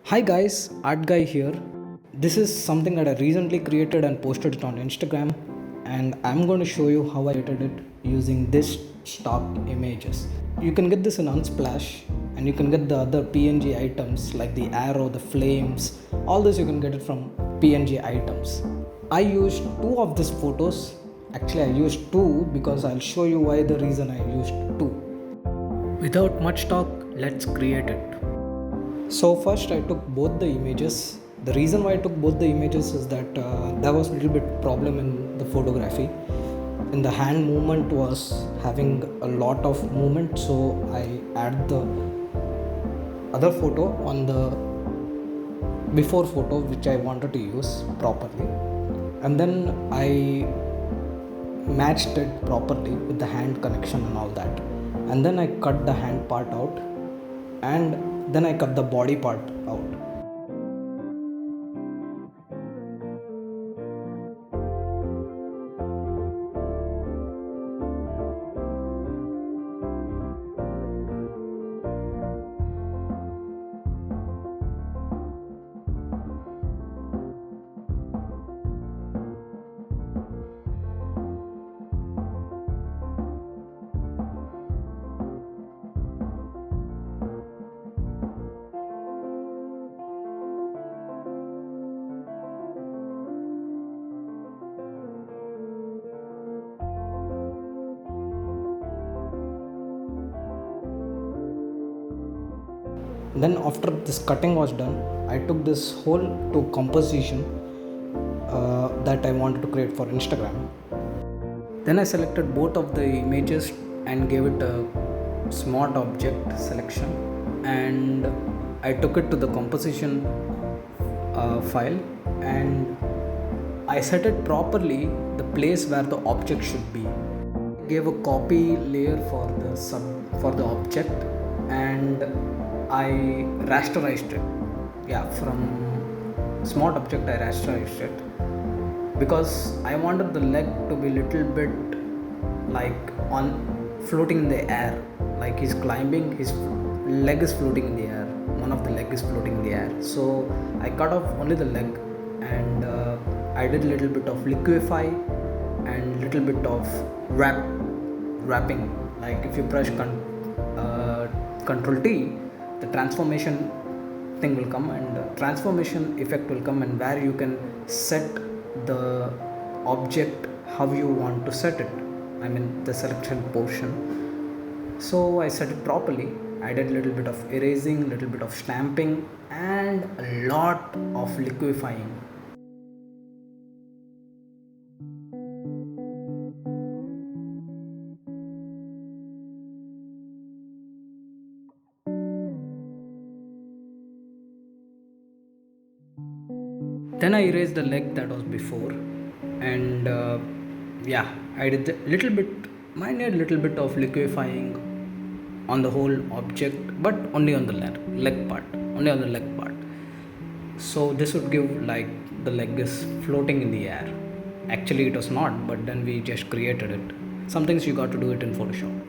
Hi guys, Art Guy here. This is something that I recently created and posted it on Instagram, and I'm going to show you how I created it using this stock images. You can get this in Unsplash, and you can get the other PNG items like the arrow, the flames, all this you can get it from PNG items. I used two of these photos. Actually, I used two because I'll show you why the reason I used two. Without much talk, let's create it. So first I took both the images. The reason why I took both the images is that there was a little bit problem in the photography. In the hand movement was having a lot of movement, so I add the other photo on the before photo which I wanted to use properly, and then I matched it properly with the hand connection and all that, and then I cut the hand part out, and then I cut the body part out. Then after this cutting was done, I took this whole to composition that I wanted to create for Instagram. Then I selected both of the images and gave it a smart object selection, and I took it to the composition file, and I set it properly the place where the object should be. Gave a copy layer for the object, and I rasterized it. Yeah, from smart object I rasterized it because I wanted the leg to be little bit like on floating in the air, like he's climbing, his leg is floating in the air, one of the leg is floating in the air. So I cut off only the leg, and I did a little bit of liquefy and little bit of wrapping. Like if you press Control T, the transformation thing will come, and transformation effect will come, and where you can set the object how you want to set it, I mean the selection portion. So I set it properly. I did a little bit of erasing, little bit of stamping, and a lot of liquefying. Then I erased the leg that was before, and yeah, I did a little bit, minor little bit of liquefying on the whole object, but only on the leg part, only on the leg part. So this would give like the leg is floating in the air. Actually, it was not, but then we just created it. Some things you got to do it in Photoshop.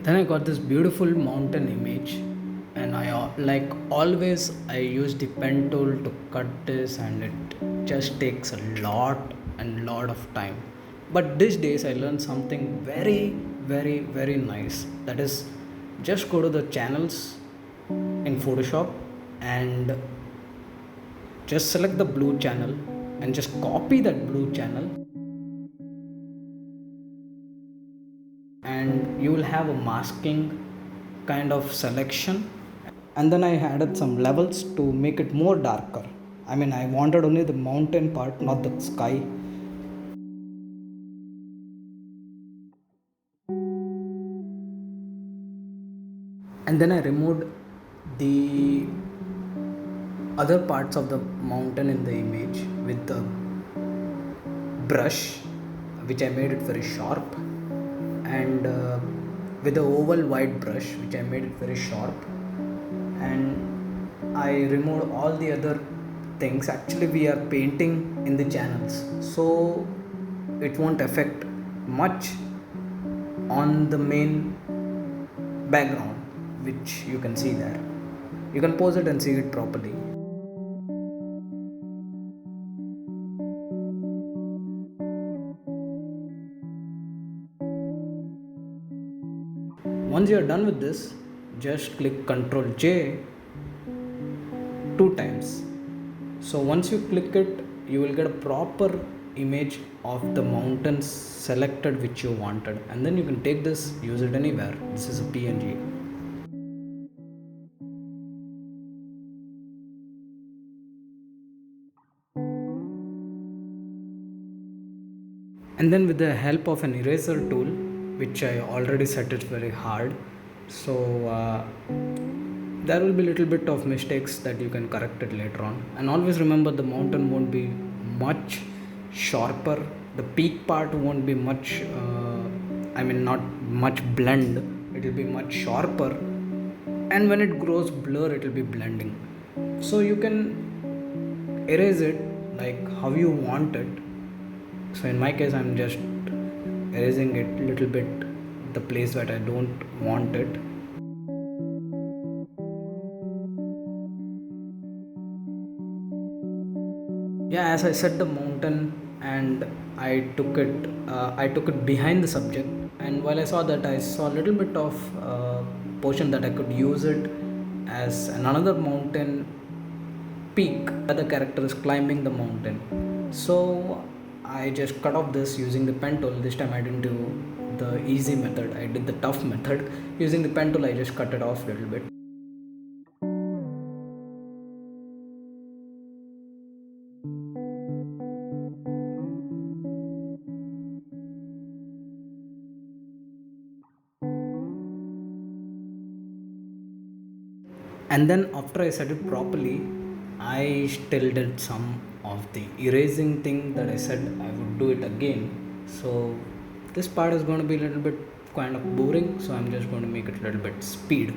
Then I got this beautiful mountain image, and I like always I use the pen tool to cut this, and it just takes a lot and lot of time. But these days I learned something very nice, that is, just go to the channels in Photoshop and just select the blue channel and just copy that blue channel, and you will have a masking kind of selection. And then I added some levels to make it more darker. I mean, I wanted only the mountain part, not the sky. And then I removed the other parts of the mountain in the image with the brush, which I made it very sharp, and with the oval white brush which I made it very sharp. and I removed all the other things. Actually, we are painting in the channels, so it won't affect much on the main background, which you can see there. You can pause it and see it properly. Once you are done with this, just click Ctrl J 2 times. So once you click it, you will get a proper image of the mountains selected which you wanted, and then you can take this, use it anywhere. This is a PNG. And then with the help of an eraser tool, which I already set it very hard, so there will be a little bit of mistakes that you can correct it later on. And always remember, the mountain won't be much sharper, the peak part won't be much not much blend, it will be much sharper, and when it grows blur, it will be blending. So you can erase it like how you want it. So in my case, I'm just erasing it a little bit, the place that I don't want it. Yeah, as I said, the mountain, and I took it behind the subject, and while I saw that, I saw a little bit of portion that I could use it as another mountain peak where the character is climbing the mountain. So I just cut off this using the pen tool. This time I didn't do the easy method, I did the tough method. Using the pen tool, I just cut it off a little bit. And then after I set it properly, I still did some of the erasing thing that I said I would do it again. So this part is going to be a little bit kind of boring, so I'm just going to make it a little bit speed.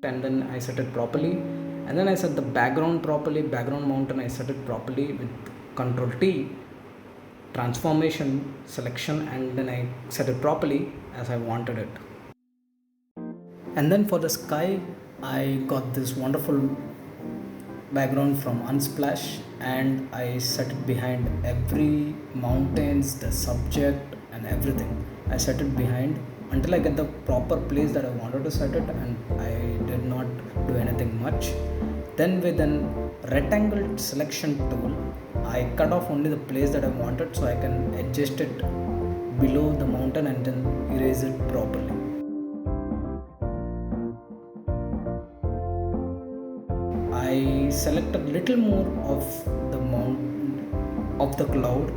And then I set it properly, and then I set the background properly, background mountain I set it properly with Ctrl T, transformation selection, and then I set it properly as I wanted it. And then for the sky, I got this wonderful background from Unsplash, and I set it behind every mountains, the subject, and everything. I set it behind until I get the proper place that I wanted to set it, and I did not do anything much. Then with an rectangle selection tool, I cut off only the place that I wanted, so I can adjust it below the mountain and then erase it properly. I select a little more of the of the cloud,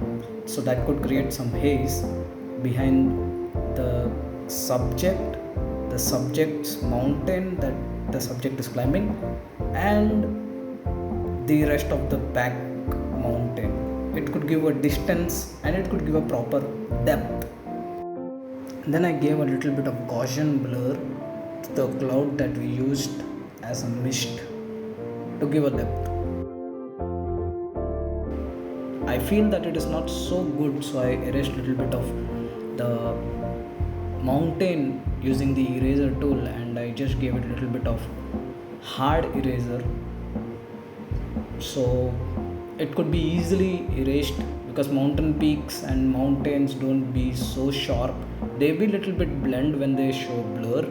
so that could create some haze behind the subject, the subject's mountain that the subject is climbing, and the rest of the back mountain. It could give a distance and it could give a proper depth. And then I gave a little bit of Gaussian blur to the cloud that we used as a mist to give a depth. I feel that it is not so good, so I erased a little bit of the mountain using the eraser tool, and I just gave it a little bit of hard eraser, so it could be easily erased, because mountain peaks and mountains don't be so sharp, they be little bit blend when they show blur,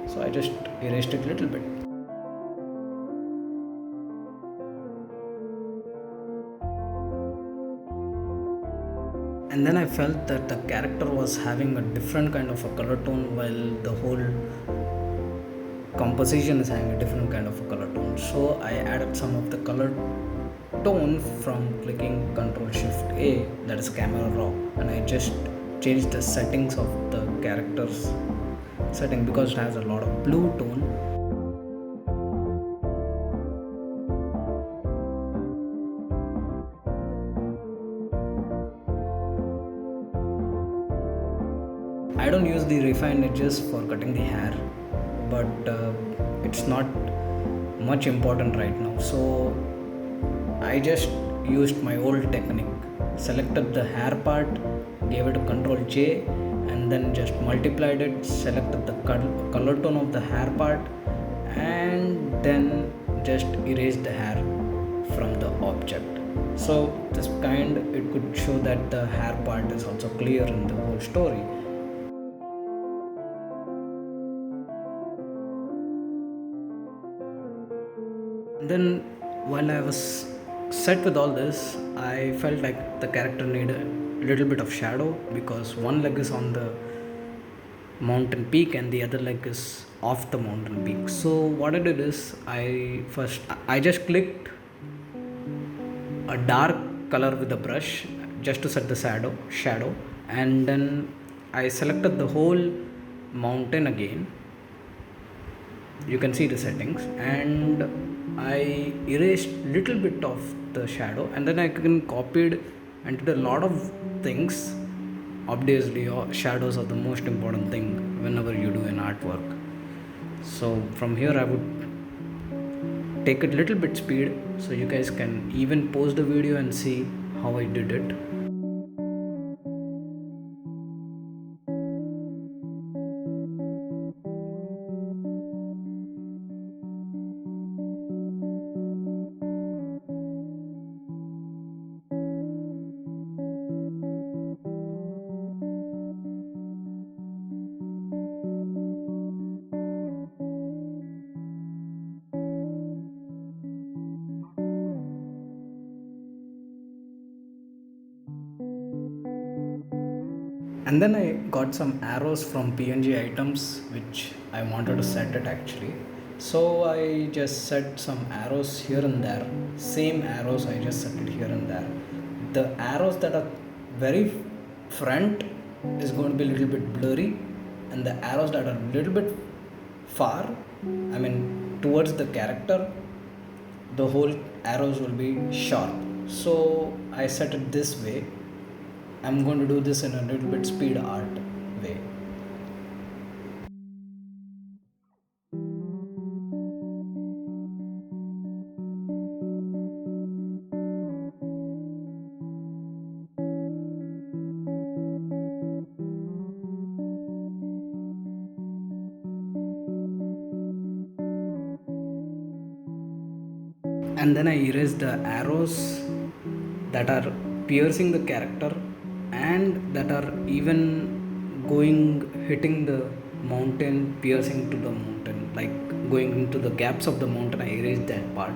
so I just erased it a little bit. And then I felt that the character was having a different kind of a color tone, while the whole composition is having a different kind of a color tone. So I added some of the color tone from clicking Ctrl Shift A, that is Camera Raw, and I just changed the settings of the character's setting because it has a lot of blue tone. the refined edges for cutting the hair, but it's not much important right now. So I just used my old technique, selected the hair part, gave it a Control J, and then just multiplied it, selected the color tone of the hair part, and then just erased the hair from the object. So this kind, it could show that the hair part is also clear in the whole story. Then while I was set with all this, I felt like the character needed a little bit of shadow, because one leg is on the mountain peak and the other leg is off the mountain peak. So what I did is, I just clicked a dark color with a brush just to set the shadow, and then I selected the whole mountain again. You can see the settings, and I erased little bit of the shadow, and then I can copied and did a lot of things. Obviously shadows are the most important thing whenever you do an artwork. So from here I would take a little bit speed so you guys can even pause the video and see how I did it. And then I got some arrows from PNG items which I wanted to set it actually. So I just set some arrows here and there. Same arrows, I just set it here and there. The arrows that are very front is going to be a little bit blurry, and the arrows that are a little bit far, I mean towards the character, the whole arrows will be sharp. So I set it this way. I'm going to do this in a little bit speed art way. And then I erase the arrows that are piercing the character and that are even going hitting the mountain, piercing to the mountain, like going into the gaps of the mountain. I erased that part.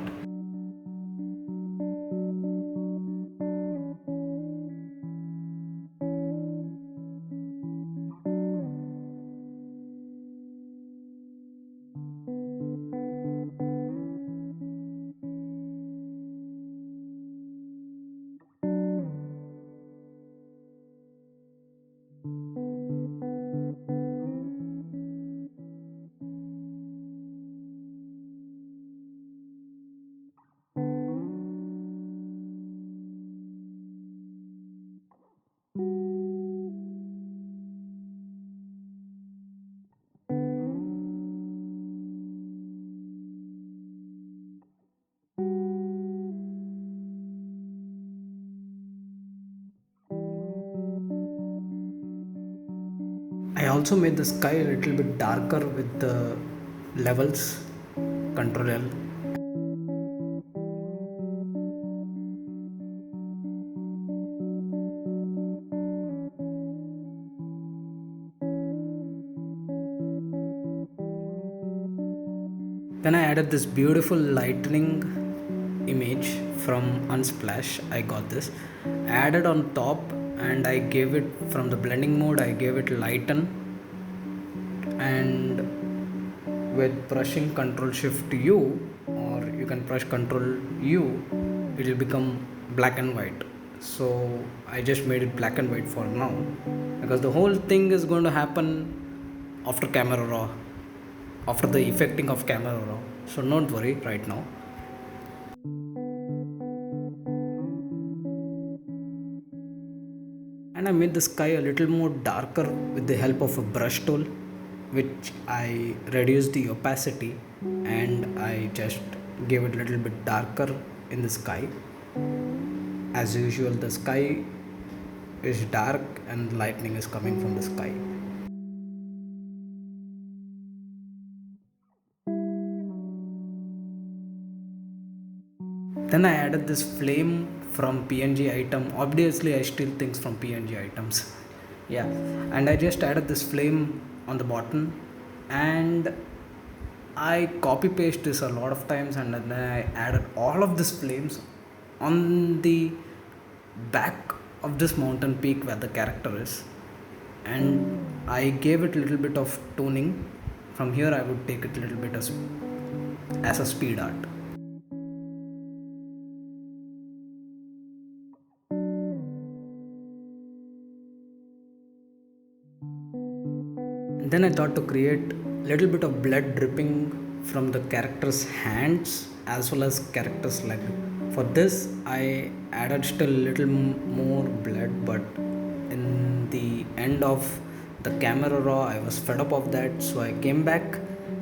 I also made the sky a little bit darker with the levels, Control L. Then I added this beautiful lightning image from Unsplash. I got this. I added on top, and I gave it from the blending mode, I gave it lighten, and with brushing Control Shift U, or you can brush Control U, it will become black and white. So I just made it black and white for now, because the whole thing is going to happen after camera raw, after the effecting of camera raw. So don't worry right now. And I made the sky a little more darker with the help of a brush tool, which I reduced the opacity and I just gave it a little bit darker in the sky. As usual, the sky is dark and lightning is coming from the sky. Then I added this flame from PNG item. Obviously I steal things from PNG items. Yeah, and I just added this flame on the bottom, and I copy paste this a lot of times, and then I added all of these flames on the back of this mountain peak where the character is, and I gave it a little bit of toning. From here I would take it a little bit as a speed art. Then I thought to create a little bit of blood dripping from the character's hands as well as character's leg. For this I added still a little more blood, but in the end of the camera raw I was fed up of that, so I came back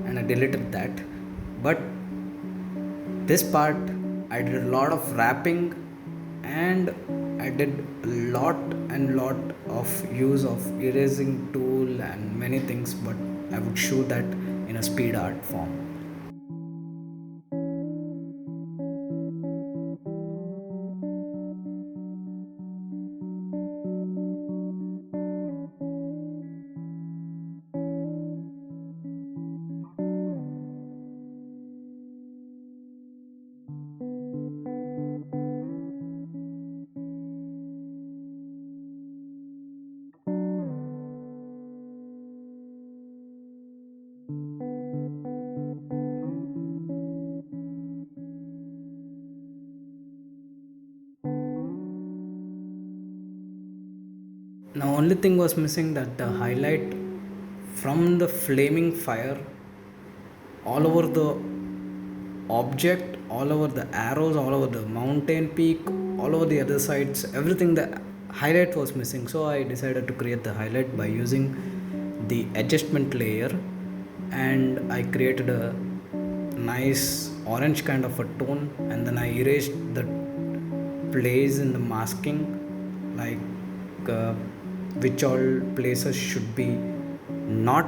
and I deleted that. But this part I did a lot of wrapping, and I did a lot of use of erasing tool and many things, but I would show that in a speed art form. Now only thing was missing, that the highlight from the flaming fire all over the object, all over the arrows, all over the mountain peak, all over the other sides, everything, the highlight was missing. So I decided to create the highlight by using the adjustment layer, and I created a nice orange kind of a tone, and then I erased the place in the masking, like which all places should be not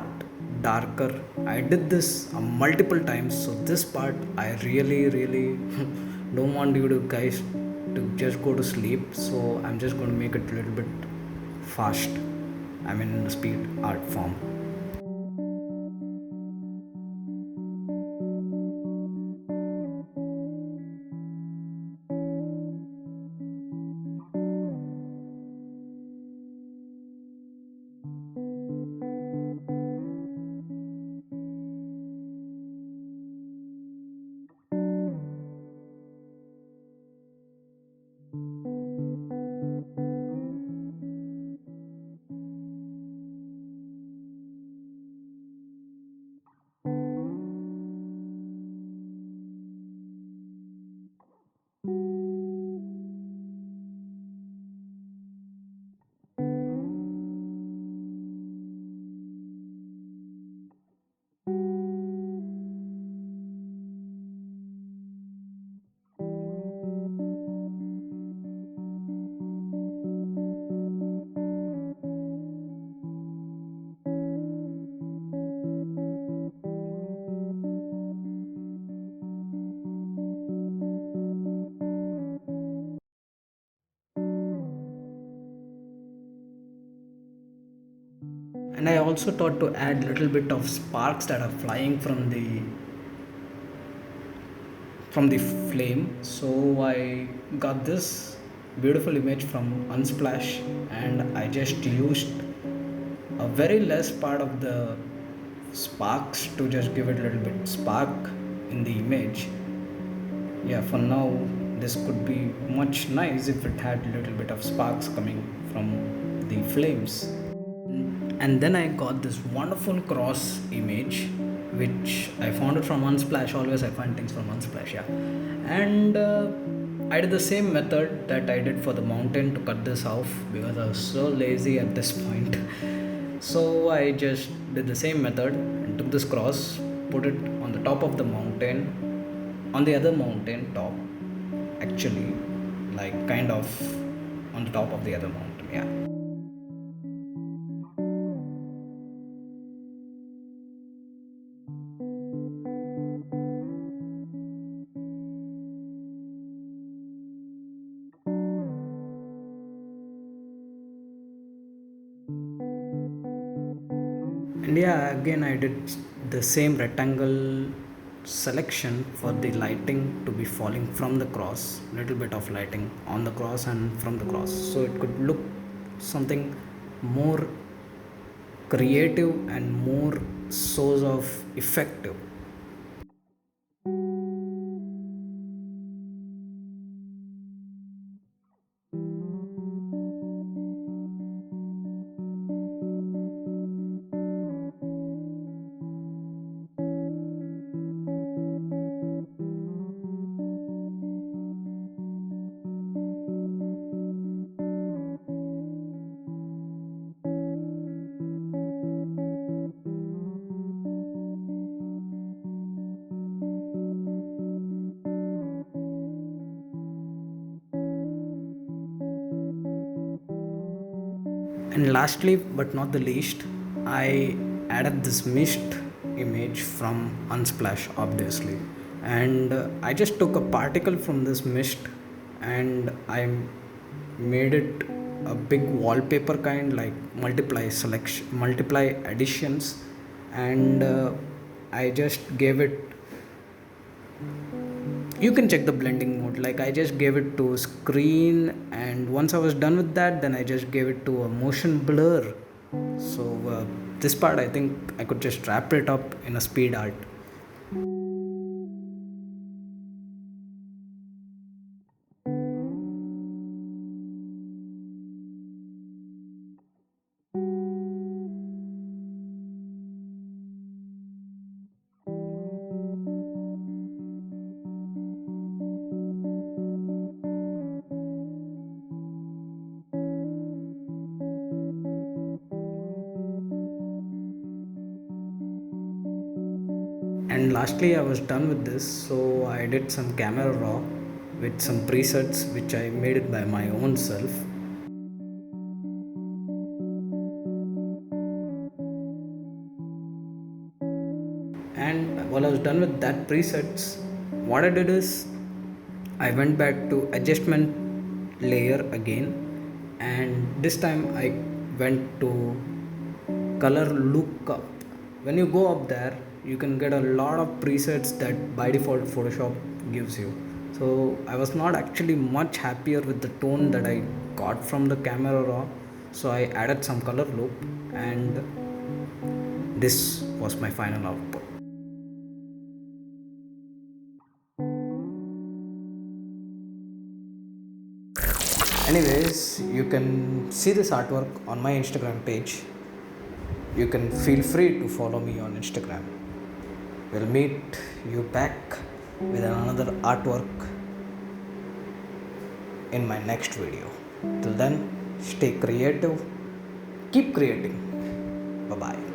darker. I did this multiple times, so this part I really don't want you to guys to just go to sleep, so I'm just going to make it a little bit fast, I mean in the speed art form. And I also thought to add little bit of sparks that are flying from the flame. So I got this beautiful image from Unsplash, and I just used a very less part of the sparks to just give it a little bit spark in the image. Yeah, for now this could be much nice if it had a little bit of sparks coming from the flames. And then I got this wonderful cross image, which I found it from Unsplash. Always I find things from Unsplash, yeah. And I did the same method that I did for the mountain to cut this off because I was so lazy at this point. So I just did the same method and took this cross, put it on the top of the mountain, on the other mountain top, actually, like kind of on the top of the other mountain, yeah. And yeah, again I did the same rectangle selection for the lighting to be falling from the cross, little bit of lighting on the cross and from the cross, so it could look something more creative and more source of effective. And lastly, but not the least, I added this mist image from Unsplash, obviously. And I just took a particle from this mist and I made it a big wallpaper kind, like multiply selection, multiply additions, and I just gave it, you can check the blending mode, like I just gave it to screen, and once I was done with that, then I just gave it to a motion blur. So this part I think I could just wrap it up in a speed art. And lastly, I was done with this, so I did some camera raw with some presets which I made it by my own self. And while I was done with that presets, what I did is I went back to adjustment layer again, and this time I went to color lookup. When you go up there, you can get a lot of presets that by default Photoshop gives you. So I was not actually much happier with the tone that I got from the camera raw, so I added some color loop, and this was my final output. Anyways, you can see this artwork on my Instagram page. You can feel free to follow me on Instagram. We'll meet you back with another artwork in my next video. Till then, stay creative, keep creating. Bye bye.